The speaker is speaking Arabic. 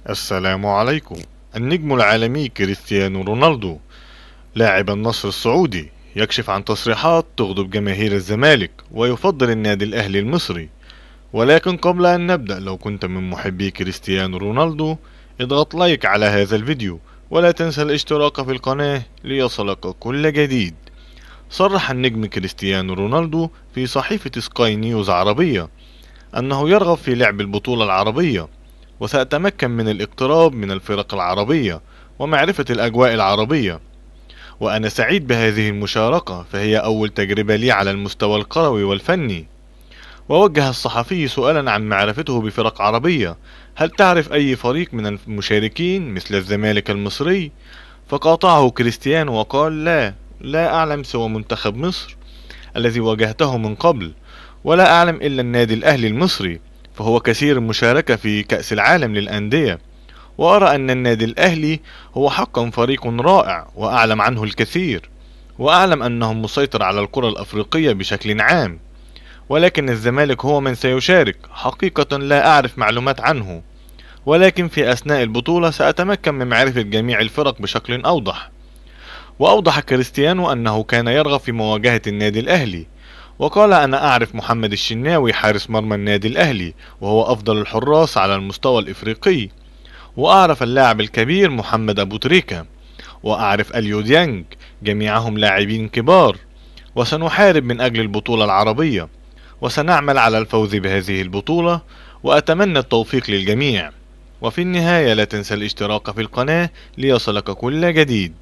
السلام عليكم. النجم العالمي كريستيانو رونالدو لاعب النصر السعودي يكشف عن تصريحات تغضب جماهير الزمالك ويفضل النادي الأهلي المصري. ولكن قبل أن نبدأ، لو كنت من محبي كريستيانو رونالدو اضغط لايك على هذا الفيديو، ولا تنسى الاشتراك في القناة ليصلك كل جديد. صرح النجم كريستيانو رونالدو في صحيفة سكاي نيوز عربية أنه يرغب في لعب البطولة العربية، وسأتمكن من الاقتراب من الفرق العربية ومعرفة الأجواء العربية، وأنا سعيد بهذه المشاركة، فهي أول تجربة لي على المستوى الكروي والفني. ووجه الصحفي سؤالا عن معرفته بفرق عربية: هل تعرف أي فريق من المشاركين مثل الزمالك المصري؟ فقاطعه كريستيانو وقال: لا أعلم سوى منتخب مصر الذي واجهته من قبل، ولا أعلم إلا النادي الأهلي المصري، فهو كثير المشاركة في كأس العالم للأندية، وأرى أن النادي الأهلي هو حقا فريق رائع وأعلم عنه الكثير، وأعلم أنه مسيطر على الكرة الأفريقية بشكل عام، ولكن الزمالك هو من سيشارك. حقيقة لا أعرف معلومات عنه، ولكن في أثناء البطولة سأتمكن من معرفة جميع الفرق بشكل أوضح. وأوضح كريستيانو أنه كان يرغب في مواجهة النادي الأهلي، وقال: أنا أعرف محمد الشناوي حارس مرمى النادي الأهلي، وهو أفضل الحراس على المستوى الإفريقي، وأعرف اللاعب الكبير محمد أبو تريكة، وأعرف أليو ديانج، جميعهم لاعبين كبار، وسنحارب من أجل البطولة العربية، وسنعمل على الفوز بهذه البطولة، وأتمنى التوفيق للجميع. وفي النهاية لا تنسى الاشتراك في القناة ليصلك كل جديد.